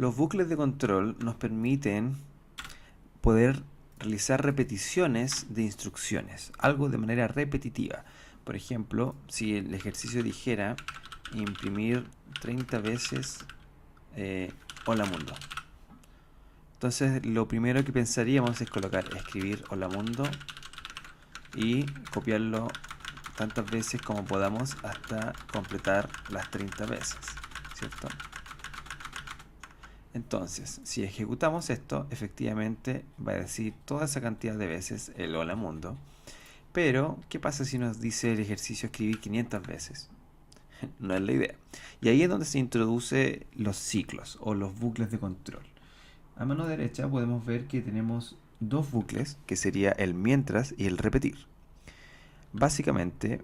Los bucles de control nos permiten poder realizar repeticiones de instrucciones, algo de manera repetitiva. Por ejemplo, si el ejercicio dijera imprimir 30 veces hola mundo. Entonces lo primero que pensaríamos es escribir hola mundo y copiarlo tantas veces como podamos hasta completar las 30 veces, ¿cierto? Entonces, si ejecutamos esto, efectivamente va a decir toda esa cantidad de veces el hola mundo. Pero, ¿qué pasa si nos dice el ejercicio escribir 500 veces? No es la idea. Y ahí es donde se introduce los ciclos o los bucles de control. A mano derecha podemos ver que tenemos dos bucles, que sería el mientras y el repetir. Básicamente,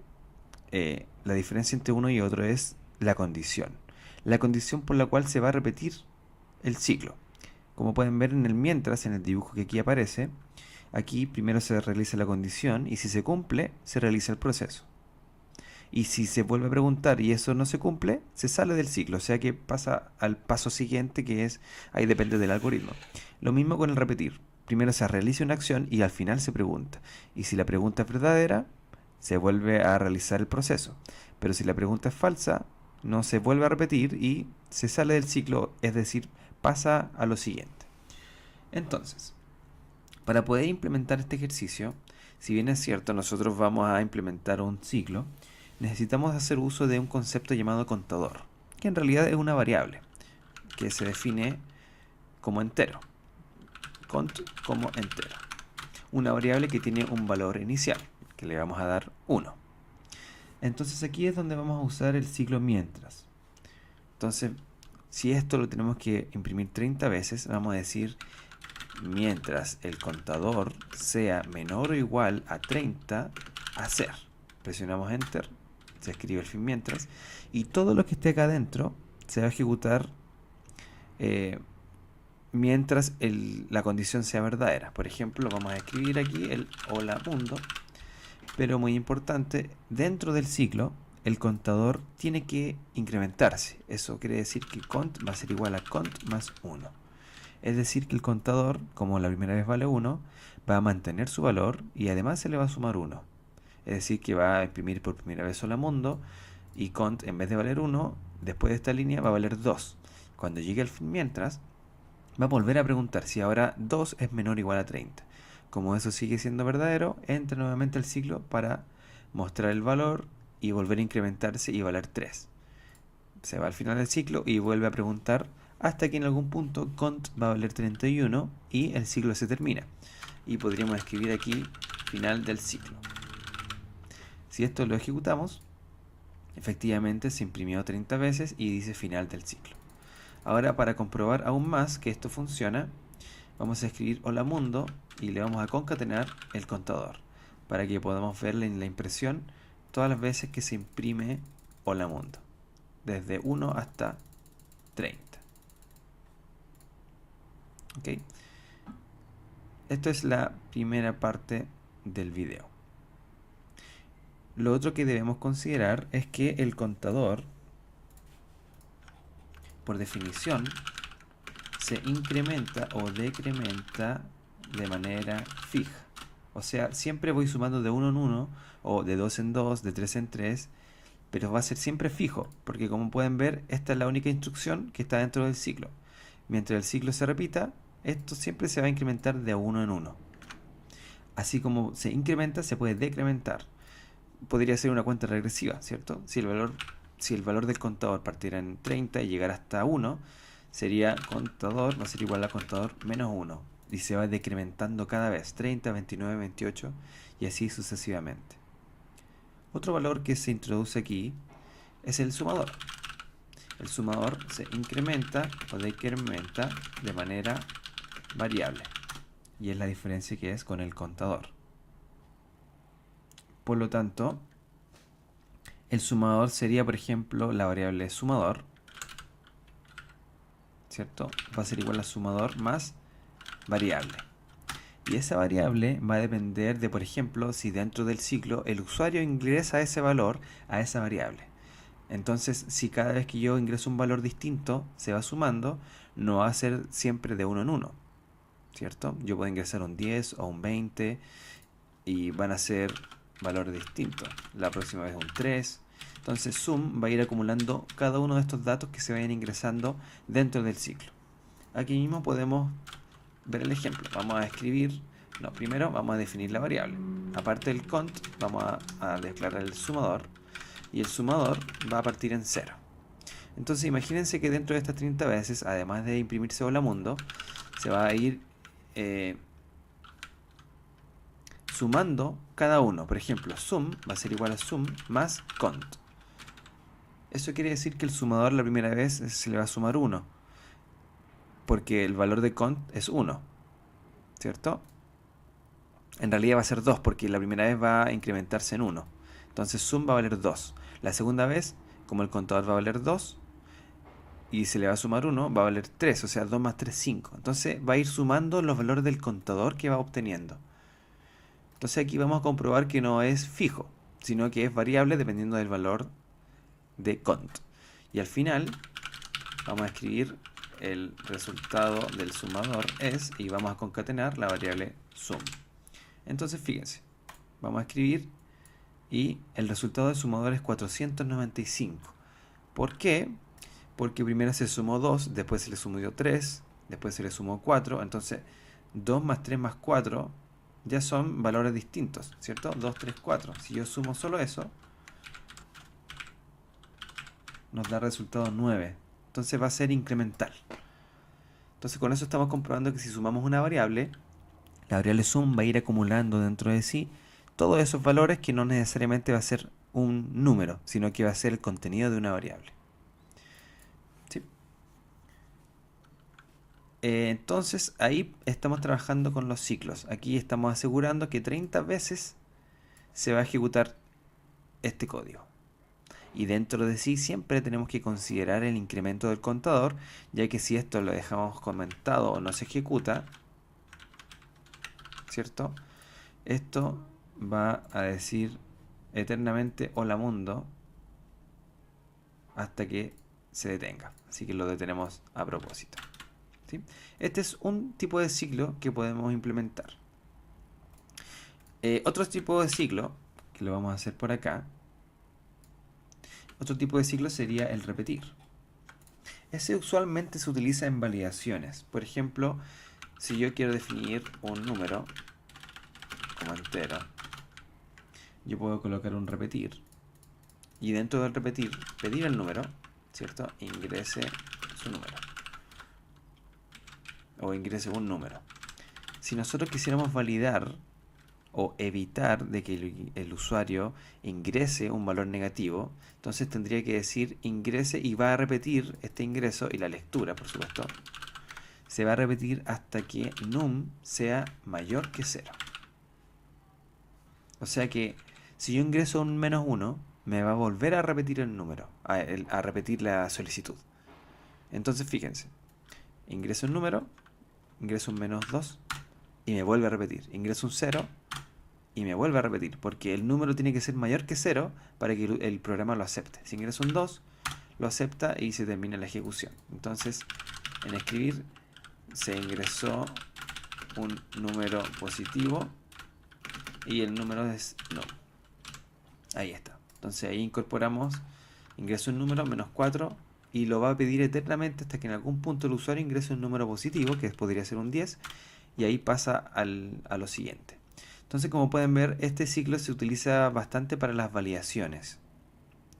la diferencia entre uno y otro es la condición. La condición por la cual se va a repetir el ciclo. Como pueden ver en el mientras, en el dibujo que aquí aparece, aquí primero se realiza la condición y si se cumple, se realiza el proceso. Y si se vuelve a preguntar y eso no se cumple, se sale del ciclo, o sea que pasa al paso siguiente, que es, ahí depende del algoritmo. Lo mismo con el repetir. Primero se realiza una acción y al final se pregunta. Y si la pregunta es verdadera, se vuelve a realizar el proceso. Pero si la pregunta es falsa, no se vuelve a repetir y se sale del ciclo, es decir, pasa a lo siguiente. Entonces, para poder implementar este ejercicio, si bien es cierto, nosotros vamos a implementar un ciclo, necesitamos hacer uso de un concepto llamado contador, que en realidad es una variable, que se define como entero. Cont como entero. Una variable que tiene un valor inicial, que le vamos a dar 1. Entonces aquí es donde vamos a usar el ciclo mientras. Entonces, si esto lo tenemos que imprimir 30 veces, vamos a decir mientras el contador sea menor o igual a 30, hacer. Presionamos Enter, se escribe el fin mientras, y todo lo que esté acá adentro se va a ejecutar mientras la condición sea verdadera. Por ejemplo, vamos a escribir aquí el hola mundo, pero muy importante, dentro del ciclo el contador tiene que incrementarse. Eso quiere decir que cont va a ser igual a cont más 1. Es decir que el contador, como la primera vez vale 1, va a mantener su valor y además se le va a sumar 1. Es decir que va a imprimir por primera vez hola mundo y cont en vez de valer 1, después de esta línea va a valer 2. Cuando llegue el fin mientras, va a volver a preguntar si ahora 2 es menor o igual a 30. Como eso sigue siendo verdadero, entra nuevamente al ciclo para mostrar el valor y volver a incrementarse y valer 3. Se va al final del ciclo y vuelve a preguntar hasta que en algún punto cont va a valer 31 y el ciclo se termina. Y podríamos escribir aquí final del ciclo. Si esto lo ejecutamos, efectivamente se imprimió 30 veces y dice final del ciclo. Ahora, para comprobar aún más que esto funciona, vamos a escribir hola mundo y le vamos a concatenar el contador para que podamos ver en la impresión todas las veces que se imprime hola mundo, desde 1 hasta 30. ¿Ok? Esto es la primera parte del video. Lo otro que debemos considerar es que el contador, por definición, se incrementa o decrementa de manera fija. O sea, siempre voy sumando de 1 en 1, o de 2 en 2, de 3 en 3, pero va a ser siempre fijo, porque como pueden ver, esta es la única instrucción que está dentro del ciclo. Mientras el ciclo se repita, esto siempre se va a incrementar de 1 en 1. Así como se incrementa, se puede decrementar. Podría ser una cuenta regresiva, ¿cierto? Si el valor del contador partiera en 30 y llegara hasta 1, sería contador, va a ser igual a contador menos 1. Y se va decrementando cada vez, 30, 29, 28 y así sucesivamente. Otro valor que se introduce aquí es el sumador. El sumador se incrementa o decrementa de manera variable. Y es la diferencia que es con el contador. Por lo tanto, el sumador sería, por ejemplo, la variable sumador, ¿cierto? Va a ser igual a sumador más variable. Y esa variable va a depender de, por ejemplo, si dentro del ciclo el usuario ingresa ese valor a esa variable. Entonces, si cada vez que yo ingreso un valor distinto se va sumando, no va a ser siempre de uno en uno, ¿cierto? Yo puedo ingresar un 10 o un 20 y van a ser valores distintos. La próxima vez un 3. Entonces sum va a ir acumulando cada uno de estos datos que se vayan ingresando dentro del ciclo. Aquí mismo podemos ver el ejemplo. Vamos a escribir, no, primero vamos a definir la variable. Aparte del cont, vamos a declarar el sumador. Y el sumador va a partir en 0. Entonces imagínense que dentro de estas 30 veces, además de imprimirse hola mundo, se va a ir sumando cada uno. Por ejemplo, sum va a ser igual a sum más cont. Eso quiere decir que el sumador la primera vez se le va a sumar 1, porque el valor de cont es 1, ¿cierto? En realidad va a ser 2, porque la primera vez va a incrementarse en 1. Entonces sum va a valer 2. La segunda vez, como el contador va a valer 2, y se le va a sumar 1, va a valer 3, o sea, 2 más 3, 5. Entonces va a ir sumando los valores del contador que va obteniendo. Entonces aquí vamos a comprobar que no es fijo, sino que es variable dependiendo del valor de cont. Y al final vamos a escribir el resultado del sumador es, y vamos a concatenar la variable sum. Entonces fíjense, vamos a escribir y el resultado del sumador es 495. ¿Por qué? Porque primero se sumó 2, después se le sumó 3, después se le sumó 4, entonces 2 más 3 más 4 ya son valores distintos, ¿cierto? 2, 3, 4. Si yo sumo solo eso, nos da resultado 9. Entonces va a ser incremental. Entonces con eso estamos comprobando que si sumamos una variable, la variable sum va a ir acumulando dentro de sí todos esos valores que no necesariamente va a ser un número, sino que va a ser el contenido de una variable. ¿Sí? Entonces ahí estamos trabajando con los ciclos. Aquí estamos asegurando que 30 veces se va a ejecutar este código. Y dentro de sí siempre tenemos que considerar el incremento del contador, ya que si esto lo dejamos comentado o no se ejecuta, ¿cierto? Esto va a decir eternamente hola mundo hasta que se detenga. Así que lo detenemos a propósito. ¿Sí? Este es un tipo de ciclo que podemos implementar. Otro tipo de ciclo, que lo vamos a hacer por acá, otro tipo de ciclo sería el repetir. Ese usualmente se utiliza en validaciones. Por ejemplo, si yo quiero definir un número como entero, yo puedo colocar un repetir. Y dentro del repetir, pedir el número, ¿cierto? Ingrese su número. O ingrese un número. Si nosotros quisiéramos validar o evitar de que el usuario ingrese un valor negativo, entonces tendría que decir ingrese y va a repetir este ingreso y la lectura, por supuesto. Se va a repetir hasta que num sea mayor que 0. O sea que si yo ingreso un -1, me va a volver a repetir el número, a repetir la solicitud. Entonces fíjense, ingreso un número, ingreso un -2 y me vuelve a repetir. Ingreso un 0 y me vuelve a repetir, porque el número tiene que ser mayor que 0 para que el programa lo acepte. Si ingreso un 2, lo acepta y se termina la ejecución. Entonces, en escribir, se ingresó un número positivo y el número es no. Ahí está. Entonces ahí incorporamos, ingreso un número, -4, y lo va a pedir eternamente hasta que en algún punto el usuario ingrese un número positivo, que podría ser un 10, y ahí pasa a lo siguiente. Entonces, como pueden ver, este ciclo se utiliza bastante para las validaciones.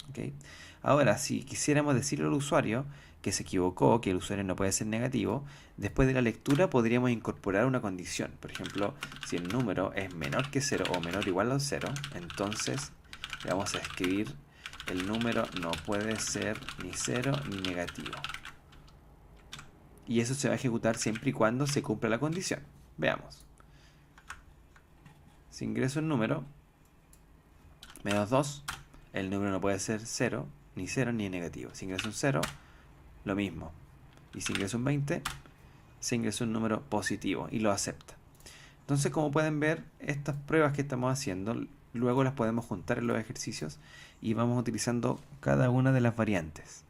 ¿Okay? Ahora, si quisiéramos decirle al usuario que se equivocó, que el usuario no puede ser negativo, después de la lectura podríamos incorporar una condición. Por ejemplo, si el número es menor que 0 o menor o igual a 0, entonces le vamos a escribir el número no puede ser ni 0 ni negativo. Y eso se va a ejecutar siempre y cuando se cumpla la condición. Veamos. Si ingreso un número, -2, el número no puede ser 0 ni negativo. Si ingreso un 0, lo mismo. Y si ingreso un 20, se ingresa un número positivo y lo acepta. Entonces, como pueden ver, estas pruebas que estamos haciendo luego las podemos juntar en los ejercicios y vamos utilizando cada una de las variantes.